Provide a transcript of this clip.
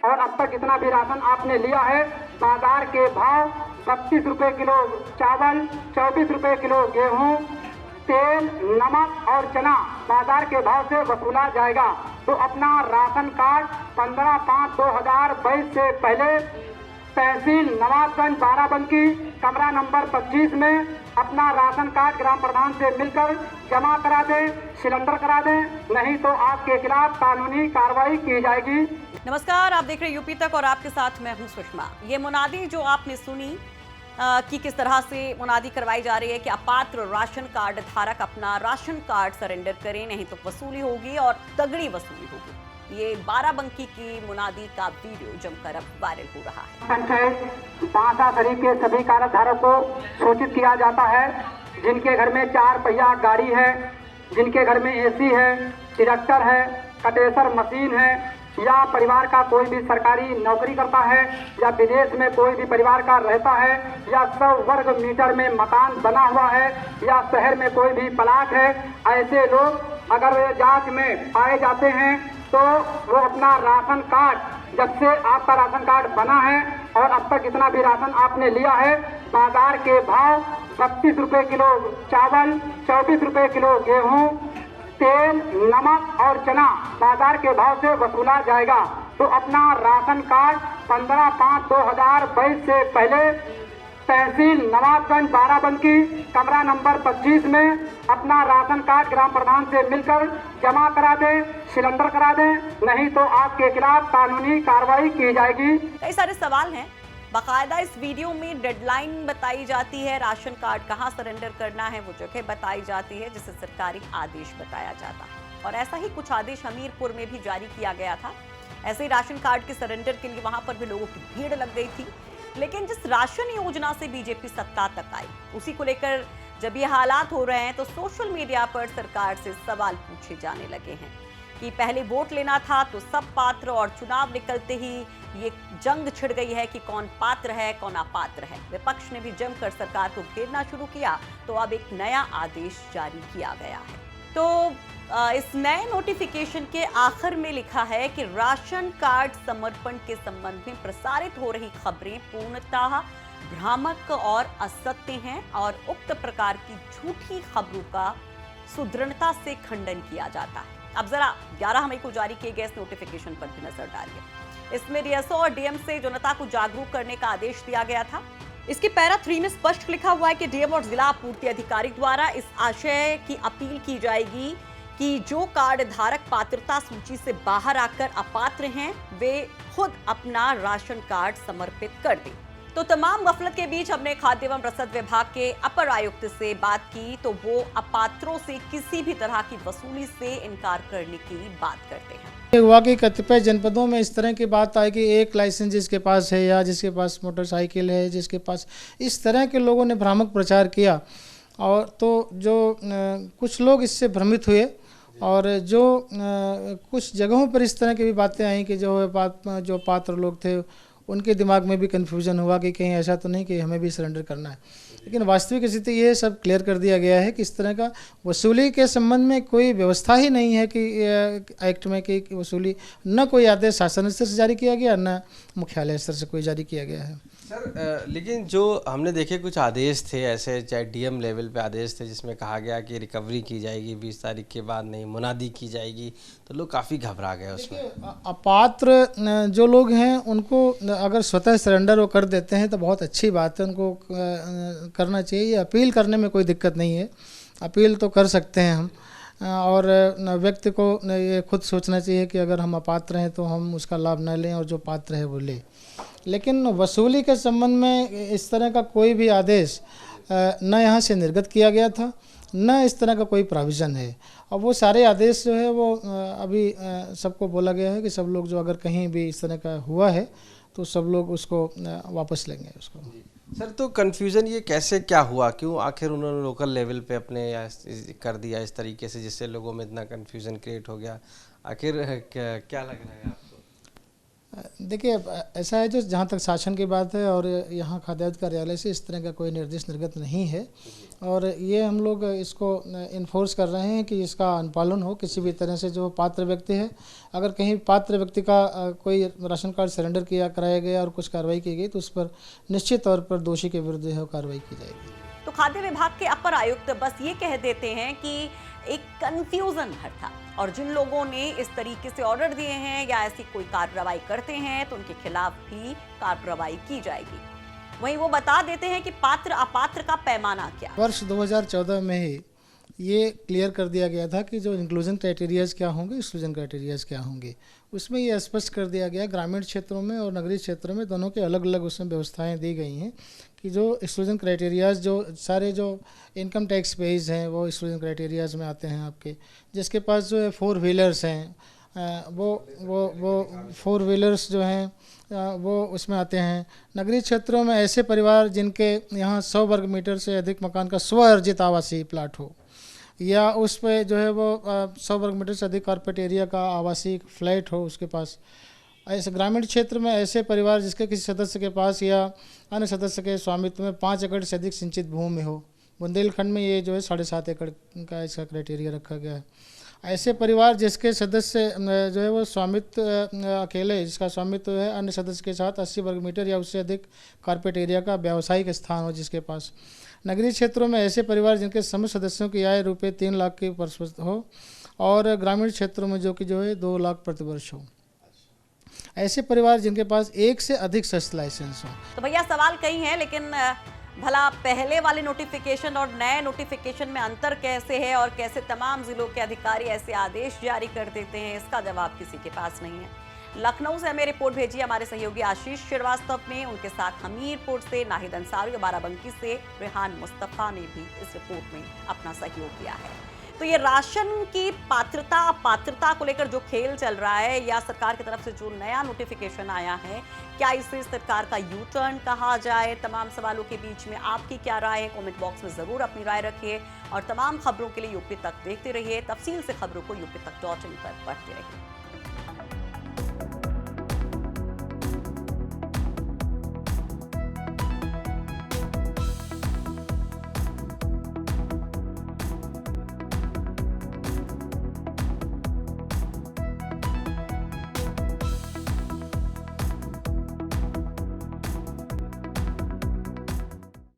और अब तक जितना भी राशन आपने लिया है, बाजार के भाव 32 रुपए किलो चावल, 24 रुपए किलो गेहूं, तेल, नमक और चना बाजार के भाव से वसूला जाएगा। तो अपना राशन कार्ड 15/5/2022 से पहले तहसील नवाबगंज बाराबंकी कमरा नंबर 25 में अपना राशन कार्ड ग्राम प्रधान से मिलकर जमा करा दें, सिलेंडर करा दें, नहीं तो आपके खिलाफ कानूनी कार्रवाई की जाएगी। नमस्कार, आप देख रहे हैं यूपी तक और आपके साथ मैं हूं सुषमा। ये मुनादी जो आपने सुनी कि किस तरह से मुनादी करवाई जा रही है कि अपात्र राशन कार्ड धारक अपना राशन कार्ड सरेंडर करें, नहीं तो वसूली होगी और तगड़ी वसूली होगी। ये बाराबंकी की मुनादी का वीडियो जमकर अब वायरल हो रहा है। पंचायत बांसा शरीफ के सभी कार्ड धारक को सूचित किया जाता है, जिनके घर में 4 पहिया गाड़ी है, जिनके घर में एसी है, ट्रैक्टर है, कटेसर मशीन है, या परिवार का कोई भी सरकारी नौकरी करता है, या विदेश में कोई भी परिवार का रहता है, या 100 वर्ग मीटर में मकान बना हुआ है, या शहर में कोई भी प्लाट है, ऐसे लोग अगर वे जांच में पाए जाते हैं तो वो अपना राशन कार्ड, जब से आपका राशन कार्ड बना है और अब तक जितना भी राशन आपने लिया है, बाजार के भाव 32 रुपए किलो चावल, 24 रुपए किलो गेहूं, तेल, नमक और चना बाजार के भाव से वसूला जाएगा। तो अपना राशन कार्ड 15/5/2022 से पहले तहसील नवाबगंज बाराबंकी कमरा नंबर 25 में अपना राशन कार्ड ग्राम प्रधान से मिलकर जमा करा दें, सिलेंडर करा दें, नहीं तो आपके खिलाफ कानूनी कार्रवाई की जाएगी। कई सारे सवाल हैं। बाकायदा इस वीडियो में डेडलाइन बताई जाती है, राशन कार्ड कहां सरेंडर करना है वो जगह बताई जाती है, जिसे सरकारी आदेश बताया जाता है। और ऐसा ही कुछ आदेश हमीरपुर में भी जारी किया गया था। ऐसे ही राशन कार्ड के सरेंडर के लिए वहां पर भी लोगों की भीड़ लग गई थी। लेकिन जिस राशन योजना से बीजेपी सत्ता तक आई, उसी को लेकर जब ये हालात हो रहे हैं तो सोशल मीडिया पर सरकार से सवाल पूछे जाने लगे हैं कि पहले वोट लेना था तो सब पात्र, और चुनाव निकलते ही ये जंग छिड़ गई है कि कौन पात्र है कौन अपात्र है। विपक्ष ने भी जमकर सरकार को घेरना शुरू किया, तो अब एक नया आदेश जारी किया गया है। तो इस नए नोटिफिकेशन के आखिर में लिखा है कि राशन कार्ड समर्पण के संबंध में प्रसारित हो रही खबरें पूर्णतः भ्रामक और असत्य हैं और उक्त प्रकार की झूठी खबरों का सुदृढ़ता से खंडन किया जाता है। अब जरा 11 मई को जारी किए गए इस नोटिफिकेशन पर भी नजर डालिए। इसमें डीएसओ और डीएम से जनता को जागरूक करने का आदेश दिया गया था। इसके पैरा 3 में स्पष्ट लिखा हुआ है कि डीएम और जिला आपूर्ति अधिकारी द्वारा इस आशय की अपील की जाएगी कि जो कार्ड धारक पात्रता सूची से बाहर आकर अपात्र हैं, वे खुद अपना राशन कार्ड समर्पित कर दें। तो तमाम गफलत के बीच हमने खाद्य एवं रसद विभाग के अपर आयुक्त से बात की, तो वो अपात्रों से किसी भी तरह की वसूली से इनकार करने की बात करते हैं। वाकई कतिपय जनपदों में इस तरह की बात आई कि एक लाइसेंस जिसके पास है या जिसके पास मोटरसाइकिल है, जिसके पास, इस तरह के लोगों ने भ्रामक प्रचार किया। और तो जो कुछ लोग इससे भ्रमित हुए, और जो कुछ जगहों पर इस तरह की भी बातें आई कि जो पात्र लोग थे उनके दिमाग में भी कन्फ्यूज़न हुआ कि कहीं ऐसा तो नहीं कि हमें भी सरेंडर करना है। लेकिन वास्तविक स्थिति ये सब क्लियर कर दिया गया है कि इस तरह का वसूली के संबंध में कोई व्यवस्था ही नहीं है कि एक्ट में कि वसूली, न कोई आदेश शासन स्तर से जारी किया गया, न मुख्यालय स्तर से कोई जारी किया गया है। सर, लेकिन जो हमने देखे कुछ आदेश थे ऐसे, चाहे डीएम लेवल पे आदेश थे जिसमें कहा गया कि रिकवरी की जाएगी 20 तारीख के बाद, नहीं मुनादी की जाएगी, तो लोग काफ़ी घबरा गए उसमें। अपात्र जो लोग हैं उनको अगर स्वतः सरेंडर वो कर देते हैं तो बहुत अच्छी बात है, उनको करना चाहिए। अपील करने में कोई दिक्कत नहीं है, अपील तो कर सकते हैं हम, और व्यक्ति को ये खुद सोचना चाहिए कि अगर हम अपात्र हैं तो हम उसका लाभ न लें और जो पात्र है वो ले। लेकिन वसूली के संबंध में इस तरह का कोई भी आदेश न यहाँ से निर्गत किया गया था, न इस तरह का कोई प्रोविज़न है। और वो सारे आदेश जो है वो अभी सबको बोला गया है कि सब लोग जो अगर कहीं भी इस तरह का हुआ है तो सब लोग उसको वापस लेंगे उसको। सर, तो कन्फ्यूज़न ये कैसे क्या हुआ, क्यों आखिर उन्होंने लोकल लेवल पे अपने कर दिया इस तरीके से जिससे लोगों में इतना कन्फ्यूज़न क्रिएट हो गया? आखिर क्या लग रहा है आपको? देखिए, अब ऐसा है, जो जहाँ तक शासन की बात है और यहाँ खाद्यान्न कार्यालय से इस तरह का कोई निर्देश निर्गत नहीं है, और ये हम लोग इसको इन्फोर्स कर रहे हैं कि इसका अनुपालन हो किसी भी तरह से। जो पात्र व्यक्ति है, अगर कहीं पात्र व्यक्ति का कोई राशन कार्ड सरेंडर कराया गया और कुछ कार्रवाई की गई, तो उस पर निश्चित तौर पर दोषी के विरुद्ध है कार्रवाई की जाएगी। तो खाद्य विभाग के अपर आयुक्त बस ये कह देते हैं कि एक कंफ्यूजन है था, और जिन लोगों ने इस तरीके से ऑर्डर दिए हैं या ऐसी कोई कार्रवाई करते हैं तो उनके खिलाफ भी कार्रवाई की जाएगी। वहीं वो बता देते हैं कि पात्र अपात्र का पैमाना क्या। वर्ष 2014 में ही ये क्लियर कर दिया गया था कि जो इंक्लूजन क्राइटेरियाज क्या होंगे, एक्सक्लूजन क्राइटेरियाज क्या होंगे। उसमें ये स्पष्ट कर दिया गया, ग्रामीण क्षेत्रों में और नगरीय क्षेत्रों में दोनों के अलग अलग उसमें व्यवस्थाएं दी गई हैं कि जो एक्सक्लूजन क्राइटेरियाज, जो सारे जो इनकम टैक्स पेज हैं वो एक्सक्लूजन क्राइटेरियाज में आते हैं आपके। जिसके पास जो है 4 व्हीलर्स हैं, वो 4 व्हीलर्स जो हैं वो उसमें आते हैं। नगरीय क्षेत्रों में ऐसे परिवार जिनके यहाँ 100 वर्ग मीटर से अधिक मकान का स्व अर्जित आवासीय प्लाट हो, या उस पे जो है वो 100 वर्ग मीटर से अधिक कारपेट एरिया का आवासीय फ्लैट हो उसके पास। ऐसे ग्रामीण क्षेत्र में ऐसे परिवार जिसके किसी सदस्य के पास या अन्य सदस्य के स्वामित्व में 5 एकड़ से अधिक सिंचित भूमि हो। बुंदेलखंड में ये जो है 7.5 एकड़ का इसका क्राइटेरिया रखा गया है। ऐसे परिवार जिसके सदस्य जो है वो स्वामित्व अकेले, जिसका स्वामित्व है अन्य सदस्य के साथ 80 वर्ग मीटर या उससे अधिक कारपेट एरिया का व्यावसायिक स्थान हो जिसके पास। नगरीय क्षेत्रों में ऐसे परिवार जिनके समस्त सदस्यों की आय रुपये 3 लाख के वर्ष हो, और ग्रामीण क्षेत्रों में जो है 2 लाख प्रति वर्ष हो। ऐसे परिवार जिनके पास 1 से अधिक शस्त्र लाइसेंस हो। तो भैया सवाल कई हैं, लेकिन भला पहले वाले नोटिफिकेशन और नए नोटिफिकेशन में अंतर कैसे है, और कैसे तमाम जिलों के अधिकारी ऐसे आदेश जारी कर देते हैं, इसका जवाब किसी के पास नहीं है। लखनऊ से हमें रिपोर्ट भेजी हमारे सहयोगी आशीष श्रीवास्तव ने, उनके साथ हमीरपुर से नाहिद अंसारी और बाराबंकी से रेहान मुस्तफा ने भी इस रिपोर्ट में अपना सहयोग दिया है। तो ये राशन की पात्रता अपात्रता को लेकर जो खेल चल रहा है, या सरकार की तरफ से जो नया नोटिफिकेशन आया है, क्या इसे सरकार का यू टर्न कहा जाए? तमाम सवालों के बीच में आपकी क्या राय है? कमेंट बॉक्स में जरूर अपनी राय रखिए, और तमाम खबरों के लिए यूपी तक देखते रहिए। तफसील से खबरों को यूपी तक.in पर पढ़ते रहिए।